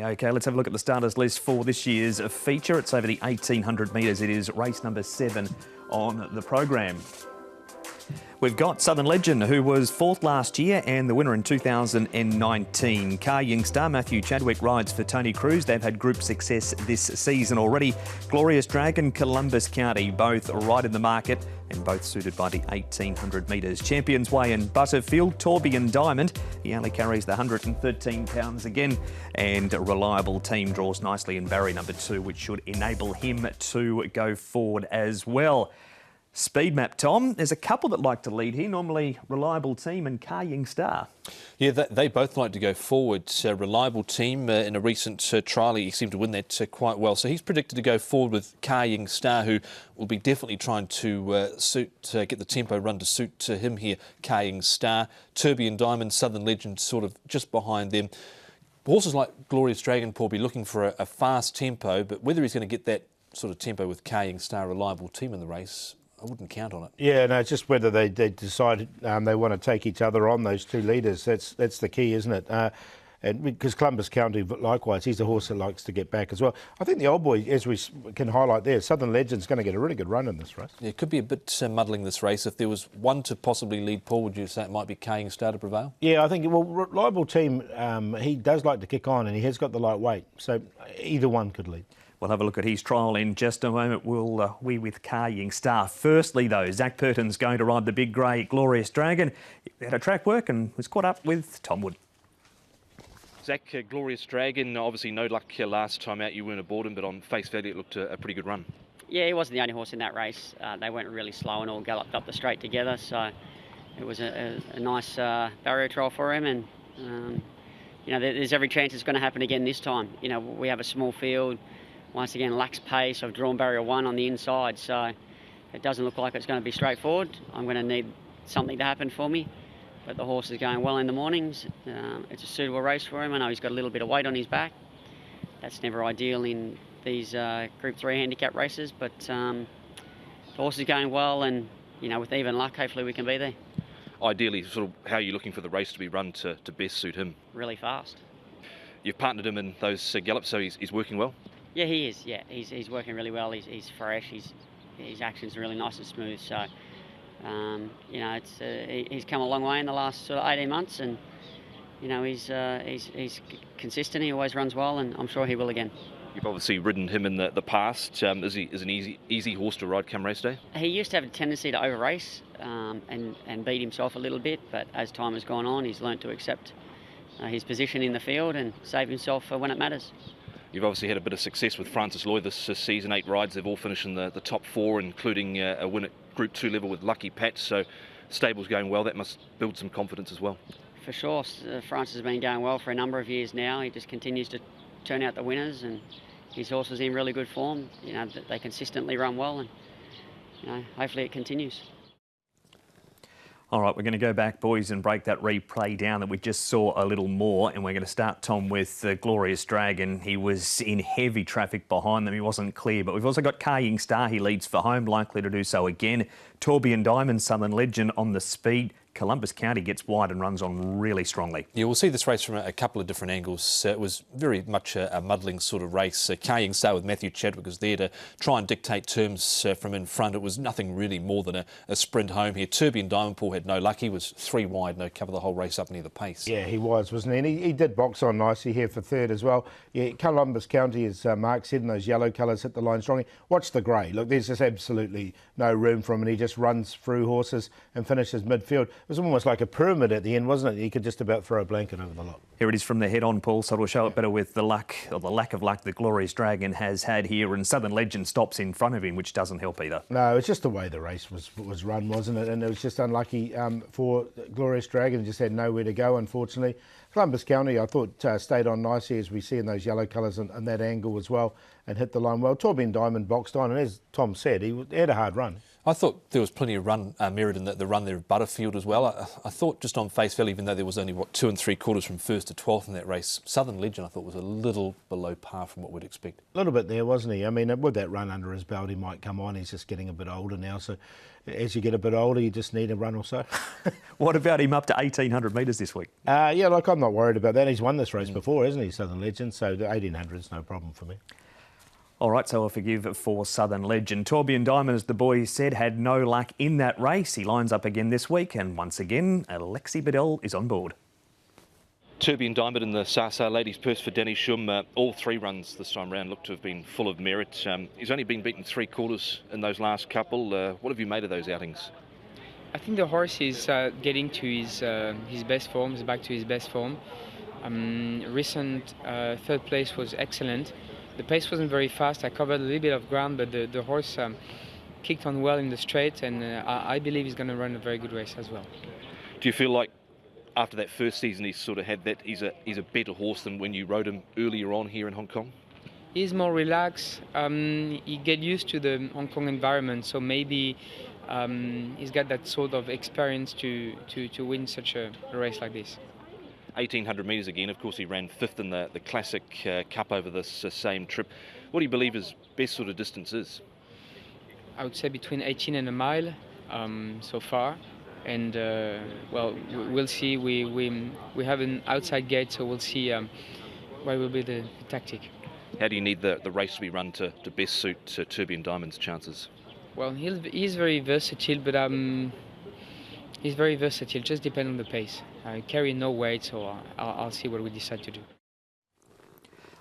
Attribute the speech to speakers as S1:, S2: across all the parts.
S1: OK, let's have a look at the starters list for this year's feature. It's over the 1800 metres. It is race number 7 on the program. We've got Southern Legend, who was 4th last year and the winner in 2019. Car Young star Matthew Chadwick rides for Tony Cruz. They've had group success this season already. Glorious Dragon, Columbus County, both right in the market and both suited by the 1800 metres. Champions Way and Butterfield, Tourbillon Diamond. He only carries the 113 pounds again. And a reliable team draws nicely in barrier number 2, which should enable him to go forward as well. Speed map, Tom. There's a couple that like to lead here, normally Reliable Team and Car Young Star.
S2: Yeah, they both like to go forward. Reliable Team, in a recent trial, he seemed to win that quite well. So he's predicted to go forward with Car Young Star, who will be definitely trying to get the tempo run to suit him here. Car Young Star, Tourbillon Diamond, Southern Legend sort of just behind them. Horses like Glorious Dragon, Paul, be looking for a fast tempo, but whether he's going to get that sort of tempo with Car Young Star, Reliable Team in the race, I wouldn't count on it. Yeah,
S3: no, it's just whether they decide they want to take each other on, those two leaders. That's the key, isn't it? And because Columbus County, likewise, he's a horse that likes to get back as well. I think the old boy, as we can highlight there, Southern Legend's going to get a really good run in this race.
S2: Yeah, it could be a bit muddling, this race. If there was one to possibly lead, Paul, would you say it might be Car Young Star to prevail?
S3: Yeah, I think, well, Reliable Team, he does like to kick on and he has got the light weight. So either one could lead.
S1: We'll have a look at his trial in just a moment. We with Car Young Star. Firstly, though, Zach Purton's going to ride the big grey Glorious Dragon. He had a track work and was caught up with Tom Wood.
S4: Zach, Glorious Dragon, obviously no luck last time out. You weren't aboard him, but on face value it looked a pretty good run.
S5: Yeah, he wasn't the only horse in that race. They went really slow and all galloped up the straight together, so it was a nice barrier trial for him. And you know, there's every chance it's going to happen again this time. You know, we have a small field. Once again, lacks pace. I've drawn barrier 1 on the inside, so it doesn't look like it's going to be straightforward. I'm going to need something to happen for me, but the horse is going well in the mornings. It's a suitable race for him. I know he's got a little bit of weight on his back. That's never ideal in these Group 3 handicap races, but the horse is going well, and you know, with even luck, hopefully we can be there.
S4: Ideally, sort of how are you looking for the race to be run to best suit him?
S5: Really fast.
S4: You've partnered him in those gallops, so he's working well?
S5: Yeah, he is. Yeah, he's working really well. He's fresh. His action's really nice and smooth. So, you know, he's come a long way in the last sort of 18 months, and you know, he's consistent. He always runs well, and I'm sure he will again.
S4: You've obviously ridden him in the past. Is an easy horse to ride come race day?
S5: He used to have a tendency to over race and beat himself a little bit, but as time has gone on, he's learnt to accept his position in the field and save himself for when it matters.
S4: You've obviously had a bit of success with Francis Loy this season. 8 rides, they've all finished in the top 4, including a win at Group 2 level with Lucky Patch. So stable's going well. That must build some confidence as well.
S5: For sure. Francis has been going well for a number of years now. He just continues to turn out the winners, and his horse is in really good form. You know, they consistently run well, and you know, hopefully it continues.
S1: All right, we're going to go back, boys, and break that replay down that we just saw a little more. And we're going to start, Tom, with Glorious Dragon. He was in heavy traffic behind them. He wasn't clear. But we've also got Car Young Star. He leads for home, likely to do so again. Tourbillon Diamond, Southern Legend on the speed. Columbus County gets wide and runs on really strongly. Yeah,
S2: we'll see this race from a couple of different angles. It was very much a muddling sort of race. Car Young Star with Matthew Chadwick was there to try and dictate terms from in front. It was nothing really more than a sprint home here. Tourbillon Diamond, Paul, had no luck. He was 3 wide, no cover the whole race up near the pace.
S3: Yeah, he was, wasn't he? And he did box on nicely here for 3rd as well. Yeah, Columbus County, as Mark said, and those yellow colours hit the line strongly. Watch the grey. Look, there's just absolutely no room for him, and he just runs through horses and finishes midfield. It was almost like a pyramid at the end, wasn't it? You could just about throw a blanket over the lot.
S1: Here it is from the head on, Paul, so it'll show it better with the luck, or the lack of luck that Glorious Dragon has had here, and Southern Legend stops in front of him, which doesn't help either. No,
S3: it's just the way the race was run, wasn't it? And it was just unlucky for Glorious Dragon. Just had nowhere to go, unfortunately. Columbus County, I thought, stayed on nicely, as we see in those yellow colours and that angle as well, and hit the line well. Tourbillon Diamond boxed on, and as Tom said, he had a hard run.
S2: I thought there was plenty of run merit in the run there of Butterfield as well. I thought just on face value, even though there was only, 2 3/4 from first to 12th in that race. Southern Legend, I thought, was a little below par from what we'd expect.
S3: A little bit there, wasn't he? I mean, with that run under his belt, he might come on. He's just getting a bit older now. So as you get a bit older, you just need a run or so.
S1: What about him up to 1,800 metres this week?
S3: Yeah, look, I'm not worried about that. He's won this race before, hasn't he, Southern Legend? So the 1,800 is no problem for me.
S1: All right, so I'll forgive for Southern Legend. Tourbillon Diamond, as the boys said, had no luck in that race. He lines up again this week, and once again, Alexi Bedell is on board.
S4: Tourbillon Diamond in the Sasa Ladies Purse for Danny Shum. All 3 runs this time round look to have been full of merit. He's only been beaten 3/4 in those last couple. What have you made of those outings?
S6: I think the horse is getting to his best form. He's back to his best form. Recent 3rd place was excellent. The pace wasn't very fast. I covered a little bit of ground, but the horse kicked on well in the straight, and I believe he's going to run a very good race as well.
S4: Do you feel like after that first season he's sort of had that he's a better horse than when you rode him earlier on here in Hong Kong?
S6: He's more relaxed. He get used to the Hong Kong environment, so maybe he's got that sort of experience to win such a race like this.
S4: 1,800 metres again. Of course, he ran 5th in the Classic Cup over this same trip. What do you believe his best sort of distance is?
S6: I would say between 18 and a mile so far. And well, we'll see. We have an outside gate, so we'll see what will be the tactic.
S4: How do you need the race to be run to best suit Tourbillon Diamond's chances?
S6: Well, he's very versatile, but he's very versatile. Just depend on the pace. I carry no weight, so I'll see what we decide to do.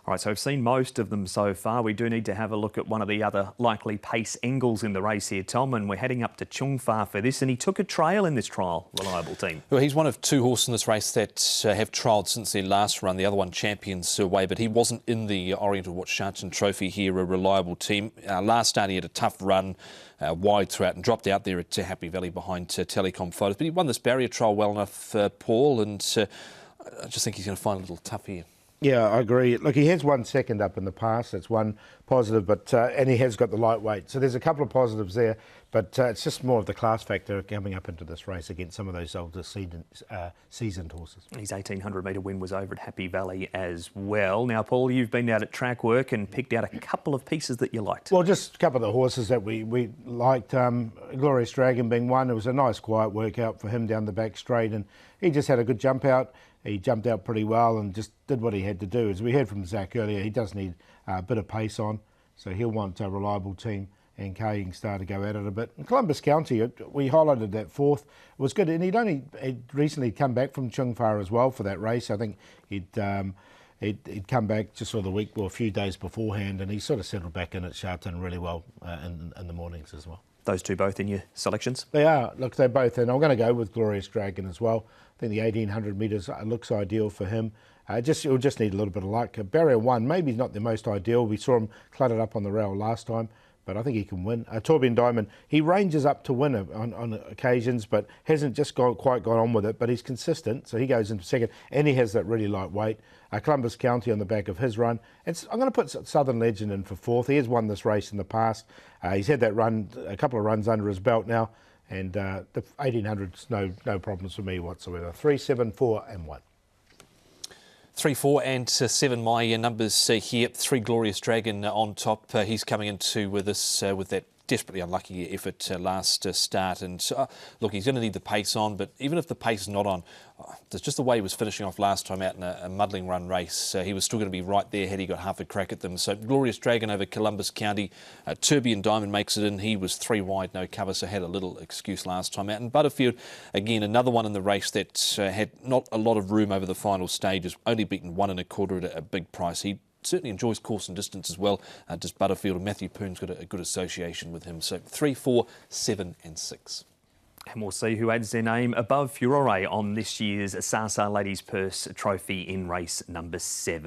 S1: All right, so we've seen most of them so far. We do need to have a look at one of the other likely pace angles in the race here, Tom, and we're heading up to Chung Fa for this, and he took a trail in this trial, Reliable Team.
S2: Well, he's one of 2 horses in this race that have trialled since their last run, the other one Champions Way, but he wasn't in the Oriental Watch Sha Tin Trophy here, a Reliable Team. Last start he had a tough run, wide throughout, and dropped out there at Happy Valley behind Telecom Photos, but he won this barrier trial well enough, Paul, and I just think he's going to find it a little tough here.
S3: Yeah, I agree. Look, he has won second up in the past. That's one positive, but and he has got the lightweight. So there's a couple of positives there, but it's just more of the class factor coming up into this race against some of those older seasoned horses.
S1: His 1,800 metre win was over at Happy Valley as well. Now, Paul, you've been out at track work and picked out a couple of pieces that you liked.
S3: Well, just a couple of the horses that we liked. Glorious Dragon being one. It was a nice, quiet workout for him down the back straight, and he just had a good jump out. He jumped out pretty well and just did what he had to do. As we heard from Zach earlier, he does need a bit of pace on, so he'll want a Reliable Team and Kaying Star to go at it a bit. In Columbus County, we highlighted that 4th. It was good, and he'd recently come back from Chung Fa as well for that race. I think he'd come back just sort of the week or a few days beforehand, and he sort of settled back in at Sha Tin really well in the mornings as well.
S1: Those 2 both in your selections?
S3: They are. Look, they're both in. I'm going to go with Glorious Dragon as well. I think the 1,800 metres looks ideal for him. He'll just need a little bit of luck. Barrier 1, maybe not the most ideal. We saw him cluttered up on the rail last time, but I think he can win. Tourbillon Diamond, he ranges up to win on occasions, but hasn't just quite gone on with it, but he's consistent, so he goes into second, and he has that really light weight. Columbus County on the back of his run. I'm going to put Southern Legend in for 4th. He has won this race in the past. He's had that run, a couple of runs under his belt now, and the 1,800's no problems for me whatsoever. 3, 7, 4 and 1.
S2: 3, 4 and 7, my numbers here. 3 Glorious Dragon on top. He's coming into with that desperately unlucky effort last start, and look, he's going to need the pace on, but even if the pace is not on, there's just the way he was finishing off last time out in a muddling run race, he was still going to be right there had he got half a crack at them. So Glorious Dragon over Columbus County. Tourbillon Diamond makes it in. He was 3 wide, no cover, so had a little excuse last time out. And Butterfield, again, another one in the race that had not a lot of room over the final stages, only beaten 1 1/4 at a big price. He certainly enjoys course and distance as well. Just Butterfield, and Matthew Poon's got a good association with him. So 3, 4, 7 and 6.
S1: And we'll see who adds their name above Furore on this year's Sasa Ladies Purse Trophy in race number 7.